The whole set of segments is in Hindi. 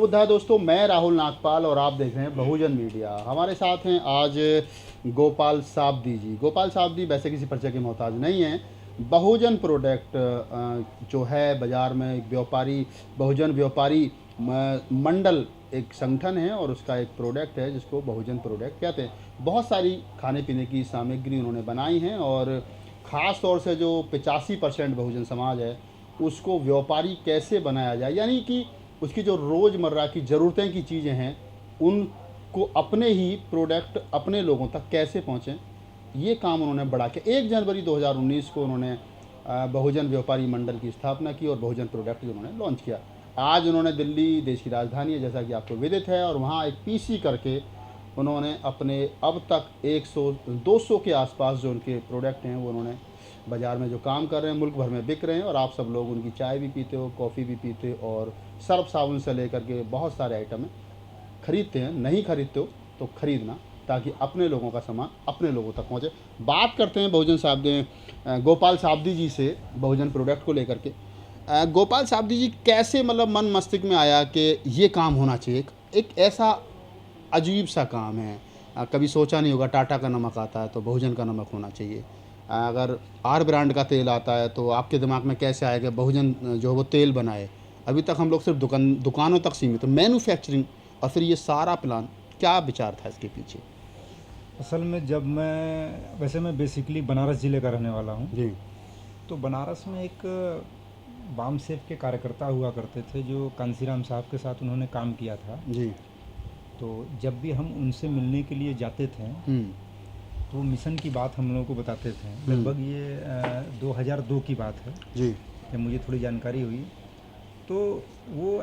बुद्धा दोस्तों, मैं राहुल नागपाल और आप देख रहे हैं बहुजन मीडिया। हमारे साथ हैं आज गोपाल साबदी जी। गोपाल साबदी वैसे किसी परिचय के मोहताज नहीं हैं। बहुजन प्रोडक्ट जो है बाज़ार में एक व्यापारी, बहुजन व्यापारी मंडल एक संगठन है और उसका एक प्रोडक्ट है जिसको बहुजन प्रोडक्ट कहते हैं। बहुत सारी खाने पीने की सामग्री उन्होंने बनाई हैं और ख़ास तौर से जो 85% बहुजन समाज है उसको व्यापारी कैसे बनाया जाए, यानी कि उसकी जो रोज़मर्रा की ज़रूरतें की चीज़ें हैं उनको अपने ही प्रोडक्ट अपने लोगों तक कैसे पहुँचें, ये काम उन्होंने बढ़ा के 1 जनवरी 2019 को उन्होंने बहुजन व्यापारी मंडल की स्थापना की और बहुजन प्रोडक्ट जो उन्होंने लॉन्च किया। आज उन्होंने दिल्ली, देश की राजधानी है जैसा कि आपको विदित है, और वहाँ एक पीसी करके उन्होंने अपने अब तक 100-200 के आसपास जो उनके प्रोडक्ट हैं वो उन्होंने बाज़ार में जो काम कर रहे हैं मुल्क भर में बिक रहे हैं। और आप सब लोग उनकी चाय भी पीते हो, कॉफ़ी भी पीते हो और सर्फ साबुन से लेकर के बहुत सारे आइटम हैं, खरीदते हैं। नहीं खरीदते हो तो खरीदना, ताकि अपने लोगों का सामान अपने लोगों तक पहुंचे। बात करते हैं बहुजन साबदी गोपाल साबदी जी से बहुजन प्रोडक्ट को लेकर के। गोपाल साबदी जी, कैसे मतलब मन मस्तिष्क में आया कि ये काम होना चाहिए? एक ऐसा अजीब सा काम है, कभी सोचा नहीं होगा टाटा का नमक आता है तो बहुजन का नमक होना चाहिए। अगर आर ब्रांड का तेल आता है तो आपके दिमाग में कैसे आएगा बहुजन जो वो तेल बनाए? अभी तक हम लोग सिर्फ दुकानों तक सीमित, तो मैन्युफैक्चरिंग और फिर ये सारा प्लान, क्या विचार था इसके पीछे? असल में वैसे मैं बेसिकली बनारस ज़िले का रहने वाला हूँ जी। तो बनारस में एक बाम सेफ के कार्यकर्ता हुआ करते थे जो कांसीराम साहब के साथ उन्होंने काम किया था जी। तो जब भी हम उनसे मिलने के लिए जाते थे तो मिशन की बात हम लोगों को बताते थे। लगभग ये 2002 की बात है जी। जब मुझे थोड़ी जानकारी हुई तो वो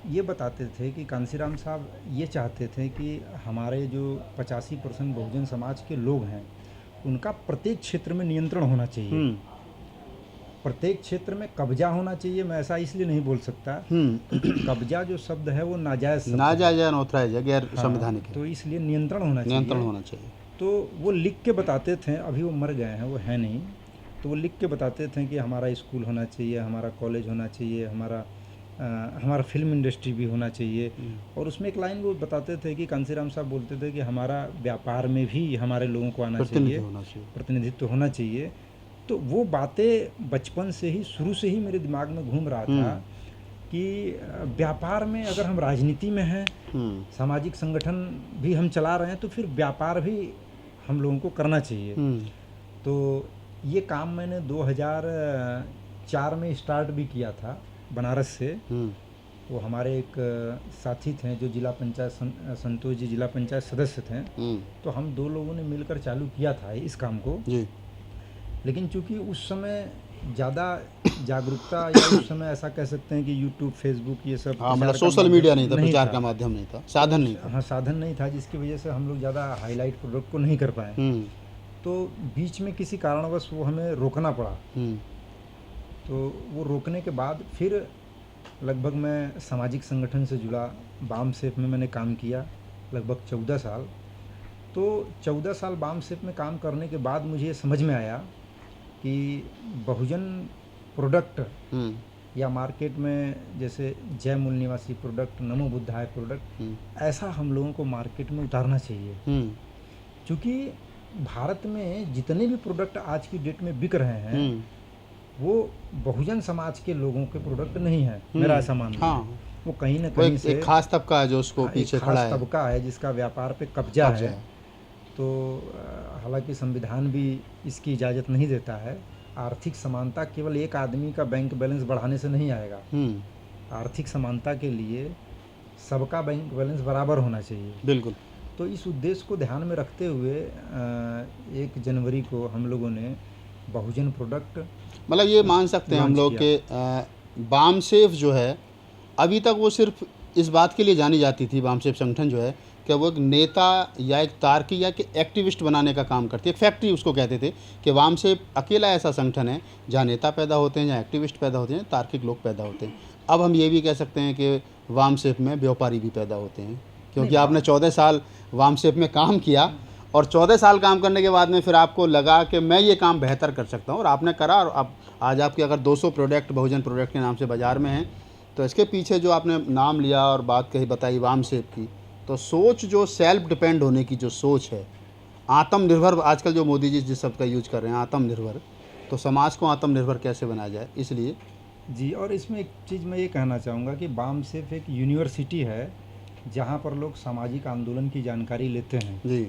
ये बताते थे कि कांसीराम साहब ये चाहते थे कि हमारे जो 85% बहुजन समाज के लोग हैं उनका प्रत्येक क्षेत्र में नियंत्रण होना चाहिए, प्रत्येक क्षेत्र में कब्जा होना चाहिए। मैं ऐसा इसलिए नहीं बोल सकता क्योंकि कब्जा जो शब्द है वो नाजायज़ अनऑथराइज है, गैर संवैधानिक है, तो इसलिए नियंत्रण होना चाहिए। तो वो लिख के बताते थे, अभी वो मर गए हैं, वो है नहीं, तो वो लिख के बताते थे कि हमारा स्कूल होना चाहिए, हमारा कॉलेज होना चाहिए, हमारा फिल्म इंडस्ट्री भी होना चाहिए। और उसमें एक लाइन वो बताते थे कि कांसीराम साहब बोलते थे कि हमारा व्यापार में भी हमारे लोगों को आना चाहिए, प्रतिनिधित्व होना चाहिए। तो वो बातें बचपन से ही, शुरू से ही मेरे दिमाग में घूम रहा था कि व्यापार में अगर हम राजनीति में हैं, सामाजिक संगठन भी हम चला रहे हैं, तो फिर व्यापार भी हम लोगों को करना चाहिए। तो ये काम मैंने 2004 में स्टार्ट भी किया था बनारस से। वो हमारे एक साथी थे जो जिला पंचायत संतोष जी जिला पंचायत सदस्य थे, तो हम 2 लोगों ने मिलकर चालू किया था इस काम को जी। लेकिन चूंकि उस समय ज़्यादा जागरूकता या उस समय ऐसा कह सकते हैं कि यूट्यूब, फेसबुक ये सब मतलब सोशल मीडिया नहीं था, प्रचार का माध्यम नहीं था, साधन नहीं था। हाँ, साधन नहीं था, जिसकी वजह से हम लोग ज़्यादा हाईलाइट प्रोडक्ट को नहीं कर पाए। तो बीच में किसी कारणवश वो हमें रोकना पड़ा। तो वो रोकने के बाद फिर लगभग मैं सामाजिक संगठन से जुड़ा, बाम सेफ में मैंने काम किया लगभग 14 साल। तो 14 साल बाम सेफ में काम करने के बाद मुझे ये समझ में आया कि बहुजन प्रोडक्ट या मार्केट में जैसे जय मूल निवासी प्रोडक्ट, नमो बुद्धाय प्रोडक्ट, ऐसा हम लोगों को मार्केट में उतारना चाहिए। क्योंकि भारत में जितने भी प्रोडक्ट आज की डेट में बिक रहे हैं वो बहुजन समाज के लोगों के प्रोडक्ट नहीं है, मेरा ऐसा मानना है। वो कहीं ना कहीं से एक खास तबका है जो उसको पीछे खड़ा है, तबका है जिसका व्यापार पे कब्जा है। तो हालांकि संविधान भी इसकी इजाज़त नहीं देता है। आर्थिक समानता केवल एक आदमी का बैंक बैलेंस बढ़ाने से नहीं आएगा। आर्थिक समानता के लिए सबका बैंक बैलेंस बराबर होना चाहिए। बिल्कुल। तो इस उद्देश्य को ध्यान में रखते हुए 1 जनवरी को हम लोगों ने बहुजन प्रोडक्ट, मतलब ये मान सकते हैं हम लोग के बाम सेफ जो है अभी तक वो सिर्फ इस बात के लिए जानी जाती थी, बाम सेफ संगठन जो है कि वो एक नेता या एक तार्किक या कि एक्टिविस्ट बनाने का काम करती है, एक फैक्ट्री उसको कहते थे कि वाम सेफ अकेला ऐसा संगठन है जहाँ नेता पैदा होते हैं, जहाँ एक्टिविस्ट पैदा होते हैं, तार्किक लोग पैदा होते हैं। अब हम ये भी कह सकते हैं कि वाम सेफ में व्यापारी भी पैदा होते हैं, क्योंकि आपने 14 साल वाम सेफ में काम किया और 14 साल काम करने के बाद में फिर आपको लगा कि मैं ये काम बेहतर कर सकता हूँ और आपने करा। और अब आज आपके अगर 200 प्रोडक्ट बहुजन प्रोडक्ट के नाम से बाज़ार में हैं तो इसके पीछे जो आपने नाम लिया और बात कही बताई वामसेब की, तो सोच जो सेल्फ डिपेंड होने की जो सोच है, आत्मनिर्भर, आजकल जो मोदी जी जिस शब्द का यूज कर रहे हैं आत्मनिर्भर, तो समाज को आत्मनिर्भर कैसे बनाया जाए, इसलिए जी। और इसमें एक चीज़ मैं ये कहना चाहूँगा कि वामसेब एक यूनिवर्सिटी है जहाँ पर लोग सामाजिक आंदोलन की जानकारी लेते हैं। जी।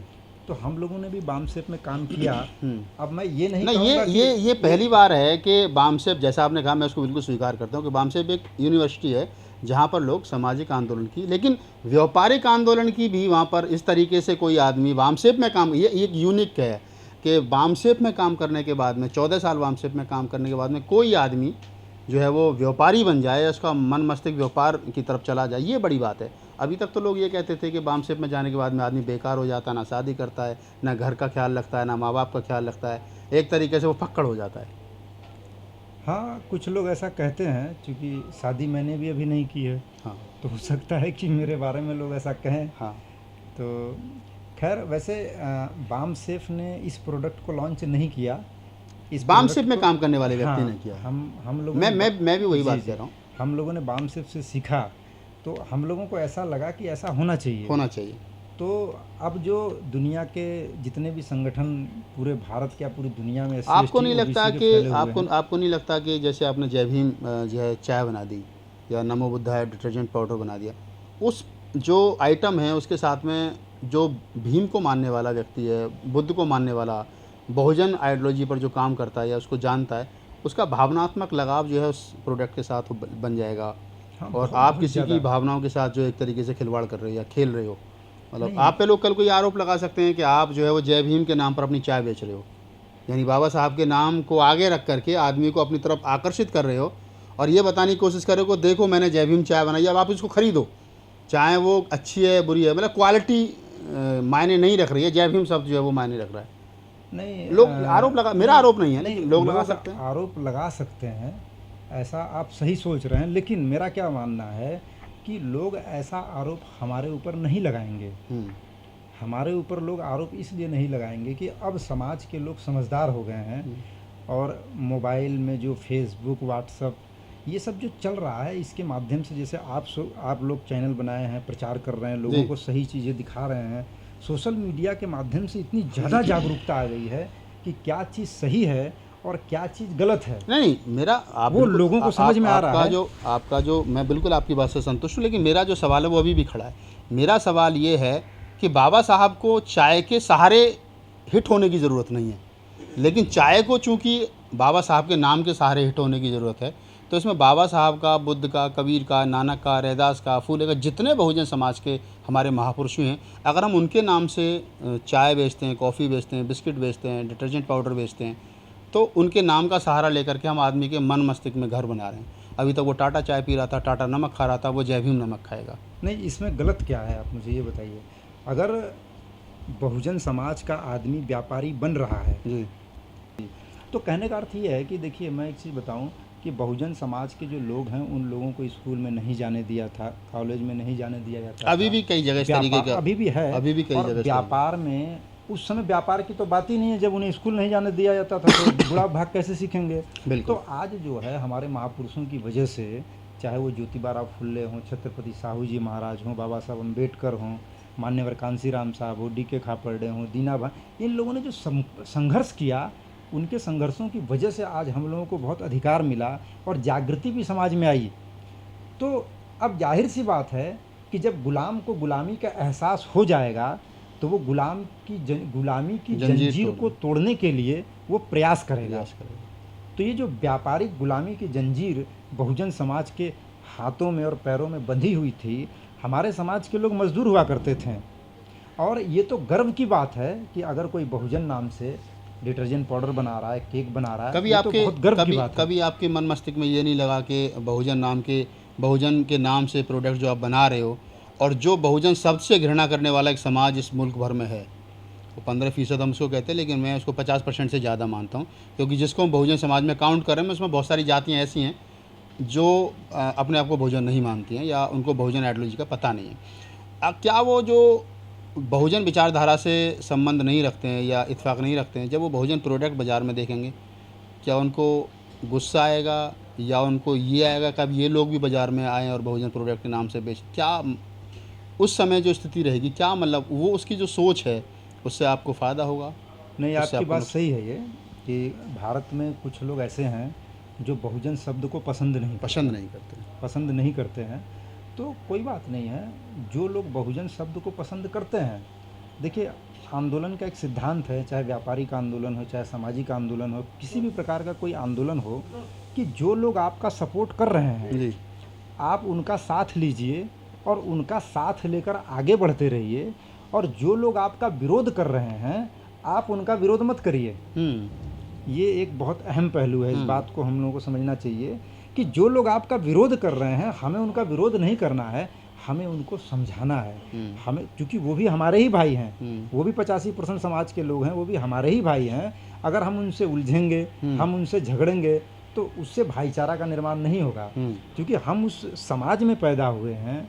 तो हम लोगों ने भी वामसेब में काम किया। अब मैं ये नहीं नहीं, कहूँगा ये पहली बार है कि वामसेब, जैसा आपने कहा मैं उसको बिल्कुल स्वीकार करता हूँ कि वामसेब एक यूनिवर्सिटी है जहाँ पर लोग सामाजिक आंदोलन की, लेकिन व्यापारिक आंदोलन की भी वहाँ पर इस तरीके से कोई आदमी वामसेब में काम, ये एक यूनिक है कि वामसेब में काम करने के बाद में 14 साल वामसेब में काम करने के बाद में कोई आदमी जो है वो व्यापारी बन जाए, उसका मन मस्तिष्क व्यापार की तरफ चला जाए, ये बड़ी बात है। अभी तक तो लोग ये कहते थे कि वामसेब में जाने के बाद में आदमी बेकार हो जाता है, ना शादी करता है, ना घर का ख्याल रखता है, ना माँ बाप का ख्याल रखता है, एक तरीके से वो फक्कड़ हो जाता है। हाँ, कुछ लोग ऐसा कहते हैं, क्योंकि शादी मैंने भी अभी नहीं की है। हाँ, तो हो सकता है कि मेरे बारे में लोग ऐसा कहें। हाँ, तो खैर, वैसे वामसेब ने इस प्रोडक्ट को लॉन्च नहीं किया, इस वामसेब प्रोडक्ट में को। काम करने वाले व्यक्ति हाँ, ने किया। हम लोगों मैं भी वही जी, बात जी। कह रहा हूँ, हम लोगों ने वामसेब से सीखा, तो हम लोगों को ऐसा लगा कि ऐसा होना चाहिए। होना चाहिए। तो अब जो दुनिया के जितने भी संगठन पूरे भारत क्या पूरी दुनिया में आपको नहीं SC, लगता OBC के कि फैले हुए हैं। आपको नहीं लगता कि जैसे आपने जय भीम जो है चाय बना दी, या नमो बुद्धाय डिटर्जेंट पाउडर बना दिया, उस जो आइटम है उसके साथ में जो भीम को मानने वाला व्यक्ति है, बुद्ध को मानने वाला, बहुजन आइडियोलॉजी पर जो काम करता है या उसको जानता है, उसका भावनात्मक लगाव जो है उस प्रोडक्ट के साथ बन जाएगा। हाँ, और बहुत- आप बहुत किसी की ज़्यादा। भावनाओं के साथ जो एक तरीके से खिलवाड़ कर रहे हो या खेल रहे हो, मतलब नहीं। आप पे लोग कल को ये आरोप लगा सकते हैं कि आप जो है वो जय भीम के नाम पर अपनी चाय बेच रहे हो, यानी बाबा साहब के नाम को आगे रख करके आदमी को अपनी तरफ आकर्षित कर रहे हो, और ये बताने की कोशिश कर रहे हो कि देखो मैंने जय भीम चाय बनाई, अब आप इसको खरीदो, चाहे वो अच्छी है बुरी है, मतलब क्वालिटी मायने नहीं रख रही है, जय भीम शब्द जो है वो मायने रख रहा है। नहीं, लोग आरोप लगा, मेरा आरोप नहीं है, नहीं, लेकिन लोग लगा सकते हैं। आरोप लगा सकते हैं, ऐसा आप सही सोच रहे हैं, लेकिन मेरा क्या मानना है कि लोग ऐसा आरोप हमारे ऊपर नहीं लगाएंगे। हमारे ऊपर लोग आरोप इसलिए नहीं लगाएंगे कि अब समाज के लोग समझदार हो गए हैं, और मोबाइल में जो फेसबुक, व्हाट्सअप, ये सब जो चल रहा है, इसके माध्यम से जैसे आप लोग चैनल बनाए हैं, प्रचार कर रहे हैं, लोगों को सही चीज़ें दिखा रहे हैं, सोशल मीडिया के माध्यम से इतनी ज़्यादा जागरूकता आ गई है कि क्या चीज़ सही है और क्या चीज़ गलत है। नहीं, मेरा आप वो लोगों को समझ में आ रहा है। आपका जो मैं बिल्कुल आपकी बात से संतुष्ट हूँ, लेकिन मेरा जो सवाल है वो अभी भी खड़ा है। मेरा सवाल ये है कि बाबा साहब को चाय के सहारे हिट होने की ज़रूरत नहीं है, लेकिन चाय को चूँकि बाबा साहब के नाम के सहारे हिट होने की ज़रूरत है, तो इसमें बाबा साहब का, बुद्ध का, कबीर का, नानक का, रैदास का, फूले का, जितने बहुजन समाज के हमारे महापुरुष हैं, अगर हम उनके नाम से चाय बेचते हैं, कॉफ़ी बेचते हैं, बिस्किट बेचते हैं, डिटर्जेंट पाउडर बेचते हैं, तो उनके नाम का सहारा लेकर के हम आदमी के मन मस्तिष्क में घर बना रहे हैं। अभी तक वो टाटा चाय पी रहा था, टाटा नमक खा रहा था, वो जय भीम नमक खाएगा। नहीं, इसमें गलत क्या है, आप मुझे ये बताइए। अगर बहुजन समाज का आदमी व्यापारी बन रहा है जी, तो कहने का अर्थ ये है कि देखिए, मैं एक चीज़ बताऊं कि बहुजन समाज के जो लोग हैं, उन लोगों को स्कूल में नहीं जाने दिया था, कॉलेज में नहीं जाने दिया जाता अभी था। भी कई जगह इस तरीके का, अभी भी है, अभी भी कई और जगह इस व्यापार में उस समय व्यापार की तो बात ही नहीं है, जब उन्हें स्कूल नहीं जाने दिया जाता था तो बुढ़ा भाग कैसे सीखेंगे। बिल्कुल। तो आज जो है हमारे महापुरुषों की वजह से, चाहे वो ज्योतिबा फुल्ले हों, छत्रपति साहू जी महाराज हों, बाबा साहब अम्बेडकर हों, मान्यवर कांसीराम साहब हो, डी के खापर्डे हों, दीना भाई, इन लोगों ने जो संघर्ष किया, उनके संघर्षों की वजह से आज हम लोगों को बहुत अधिकार मिला और जागृति भी समाज में आई। तो अब जाहिर सी बात है कि जब गुलाम को गुलामी का एहसास हो जाएगा, तो वो गुलामी की जंजीर को तोड़ने के लिए वो प्रयास करेगा। तो ये जो व्यापारिक गुलामी की जंजीर बहुजन समाज के हाथों में और पैरों में बंधी हुई थी, हमारे समाज के लोग मजदूर हुआ करते थे, और ये तो गर्व की बात है कि अगर कोई बहुजन नाम से डिटर्जेंट पाउडर बना रहा है, केक बना रहा है, कभी ये आपके तो बहुत गर्व की बात है। कभी आपके मन मस्तिष्क में ये नहीं लगा कि बहुजन के नाम से प्रोडक्ट जो आप बना रहे हो, और जो बहुजन शब्द से घृणा करने वाला एक समाज इस मुल्क भर में है, वो 15% हम उसको कहते हैं, लेकिन मैं उसको 50% से ज़्यादा मानता हूँ, क्योंकि जिसको हम बहुजन समाज में काउंट कर रहे हैं, उसमें बहुत सारी जातियाँ ऐसी हैं जो अपने आप को बहुजन नहीं मानती हैं, या उनको बहुजन आइडियोलॉजी का पता नहीं है। क्या वो जो बहुजन विचारधारा से संबंध नहीं रखते हैं या इत्तेफाक नहीं रखते हैं, जब वो बहुजन प्रोडक्ट बाज़ार में देखेंगे, क्या उनको गुस्सा आएगा या उनको ये आएगा कि अब ये लोग भी बाज़ार में आएँ और बहुजन प्रोडक्ट के नाम से बेच, क्या उस समय जो स्थिति रहेगी, क्या मतलब वो उसकी जो सोच है उससे आपको फ़ायदा होगा? नहीं, उससे आपकी आपको बात सही है ये, कि भारत में कुछ लोग ऐसे हैं जो बहुजन शब्द को पसंद नहीं करते हैं। तो कोई बात नहीं है, जो लोग बहुजन शब्द को पसंद करते हैं, देखिए आंदोलन का एक सिद्धांत है, चाहे व्यापारिक आंदोलन हो, चाहे सामाजिक आंदोलन हो, किसी भी प्रकार का कोई आंदोलन हो, कि जो लोग आपका सपोर्ट कर रहे हैं जी। आप उनका साथ लीजिए और उनका साथ लेकर आगे बढ़ते रहिए, और जो लोग आपका विरोध कर रहे हैं आप उनका विरोध मत करिए। ये एक बहुत अहम पहलू है, इस बात को हम लोगों को समझना चाहिए कि जो लोग आपका विरोध कर रहे हैं हमें उनका विरोध नहीं करना है, हमें उनको समझाना है। हमें, क्योंकि वो भी हमारे ही भाई हैं, वो भी 85% समाज के लोग हैं, वो भी हमारे ही भाई हैं। अगर हम उनसे उलझेंगे, हम उनसे झगड़ेंगे तो उससे भाईचारा का निर्माण नहीं होगा, क्योंकि हम उस समाज में पैदा हुए हैं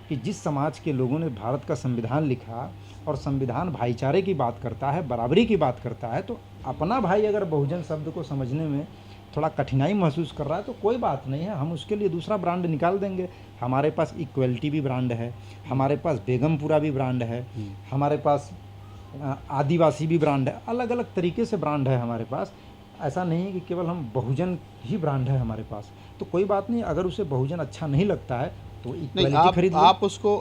कि जिस समाज के लोगों ने भारत का संविधान लिखा, और संविधान भाईचारे की बात करता है, बराबरी की बात करता है। तो अपना भाई अगर बहुजन शब्द को समझने में थोड़ा कठिनाई महसूस कर रहा है तो कोई बात नहीं है, हम उसके लिए दूसरा ब्रांड निकाल देंगे। हमारे पास इक्वलिटी भी ब्रांड है, हमारे पास बेगमपुरा भी ब्रांड है, हमारे पास आदिवासी भी ब्रांड है, अलग अलग तरीके से ब्रांड है हमारे पास। ऐसा नहीं कि केवल हम बहुजन ही ब्रांड है हमारे पास। तो कोई बात नहीं, अगर उसे बहुजन अच्छा नहीं लगता है तो नहीं, खरीद लो।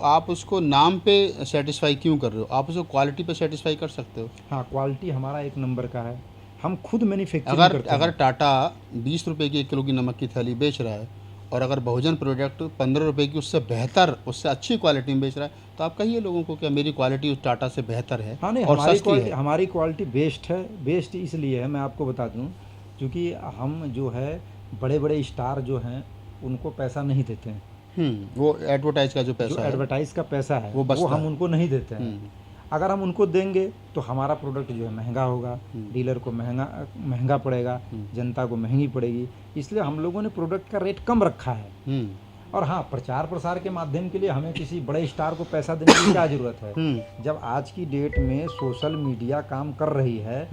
आप उसको नाम पे सेटिस्फाई क्यों कर रहे हो? आप उसको क्वालिटी पे सेटिस्फाई कर सकते हो। हाँ, क्वालिटी हमारा एक नंबर का है, हम खुद मैन्युफैक्चरिंग करते हैं। अगर टाटा 20 रुपये की 1 किलो की नमक की थैली बेच रहा है और अगर बहुजन प्रोडक्ट 15 रुपये की उससे बेहतर, उससे अच्छी क्वालिटी में बेच रहा है, तो आप कहिए लोगों को कि मेरी क्वालिटी उस टाटा से बेहतर है। हाँ, नहीं, और हमारी क्वालिटी बेस्ट है। बेस्ट इसलिए है, मैं आपको बता दूं, क्योंकि हम जो है बड़े बड़े स्टार जो हैं उनको पैसा नहीं देते हैं। वो एडवर्टाइज का जो पैसा है, एडवर्टाइज का पैसा है वो हम उनको नहीं देते हैं। अगर हम उनको देंगे तो हमारा प्रोडक्ट जो है महंगा होगा, डीलर को महंगा पड़ेगा, जनता को महंगी पड़ेगी। इसलिए हम लोगों ने प्रोडक्ट का रेट कम रखा है। और हाँ, प्रचार प्रसार के माध्यम के लिए हमें किसी बड़े स्टार को पैसा देने की क्या ज़रूरत है? जब आज की डेट में सोशल मीडिया काम कर रही है,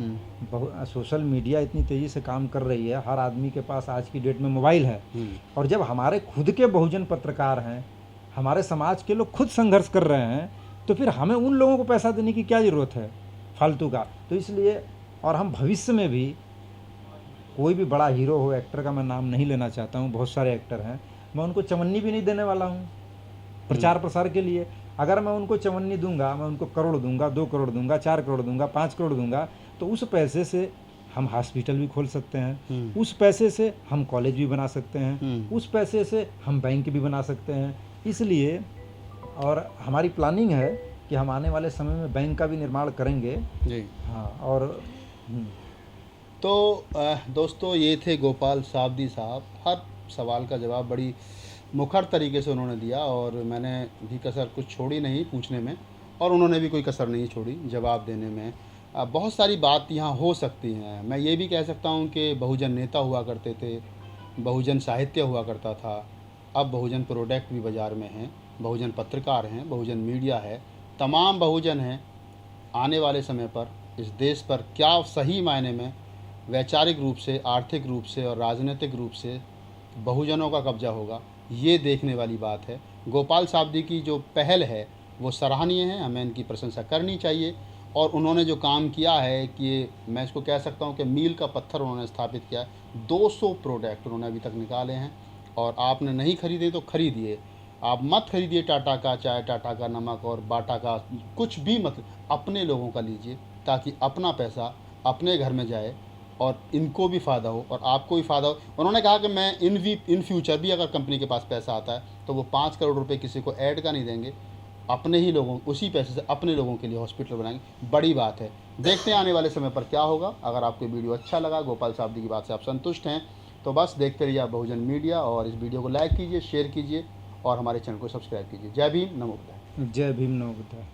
सोशल मीडिया इतनी तेज़ी से काम कर रही है, हर आदमी के पास आज की डेट में मोबाइल है, और जब हमारे खुद के बहुजन पत्रकार हैं, हमारे समाज के लोग खुद संघर्ष कर रहे हैं, तो फिर हमें उन लोगों को पैसा देने की क्या ज़रूरत है फालतू का? तो इसलिए, और हम भविष्य में भी कोई भी बड़ा हीरो हो, एक्टर का मैं नाम नहीं लेना चाहता हूँ, बहुत सारे एक्टर हैं, मैं उनको चवन्नी भी नहीं देने वाला हूँ प्रचार प्रसार के लिए। अगर मैं उनको चवन्नी दूंगा, मैं उनको करोड़ दूंगा, 2 करोड़ दूंगा, 4 करोड़ दूंगा, 5 करोड़ दूंगा, तो उस पैसे से हम हॉस्पिटल भी खोल सकते हैं, उस पैसे से हम कॉलेज भी बना सकते हैं, उस पैसे से हम बैंक भी बना सकते हैं। इसलिए, और हमारी प्लानिंग है कि हम आने वाले समय में बैंक का भी निर्माण करेंगे जी। हाँ, और तो दोस्तों, ये थे गोपाल साबदी साहब। हर सवाल का जवाब बड़ी मुखर तरीके से उन्होंने दिया, और मैंने भी कसर कुछ छोड़ी नहीं पूछने में, और उन्होंने भी कोई कसर नहीं छोड़ी जवाब देने में। बहुत सारी बात यहाँ हो सकती हैं। मैं ये भी कह सकता हूँ कि बहुजन नेता हुआ करते थे, बहुजन साहित्य हुआ करता था, अब बहुजन प्रोडक्ट भी बाज़ार में हैं, बहुजन पत्रकार हैं, बहुजन मीडिया है, तमाम बहुजन हैं। आने वाले समय पर इस देश पर क्या सही मायने में वैचारिक रूप से, आर्थिक रूप से और राजनीतिक रूप से बहुजनों का कब्जा होगा, ये देखने वाली बात है। गोपाल साबदी की जो पहल है वो सराहनीय है, हमें इनकी प्रशंसा करनी चाहिए। और उन्होंने जो काम किया है कि मैं इसको कह सकता हूँ कि मील का पत्थर उन्होंने स्थापित किया है। 200 प्रोडक्ट उन्होंने अभी तक निकाले हैं, और आपने नहीं खरीदे तो खरीदिए। आप मत खरीदिए टाटा का चाय, टाटा का नमक और बाटा का कुछ भी मत, अपने लोगों का लीजिए, ताकि अपना पैसा अपने घर में जाए और इनको भी फ़ायदा हो और आपको भी फ़ायदा हो। उन्होंने कहा कि मैं इन फ्यूचर भी अगर कंपनी के पास पैसा आता है तो वो 5 करोड़ रुपए किसी को ऐड का नहीं देंगे, अपने ही लोगों, उसी पैसे से अपने लोगों के लिए हॉस्पिटल बनाएंगे। बड़ी बात है, देखते हैं आने वाले समय पर क्या होगा। अगर आपको वीडियो अच्छा लगा, गोपाल साबदी की बात से आप संतुष्ट हैं, तो बस देखते रहिए आप बहुजन मीडिया, और इस वीडियो को लाइक कीजिए, शेयर कीजिए और हमारे चैनल को सब्सक्राइब कीजिए। जय भीम, नमो बुद्धाय। जय भीम, नमो बुद्धाय।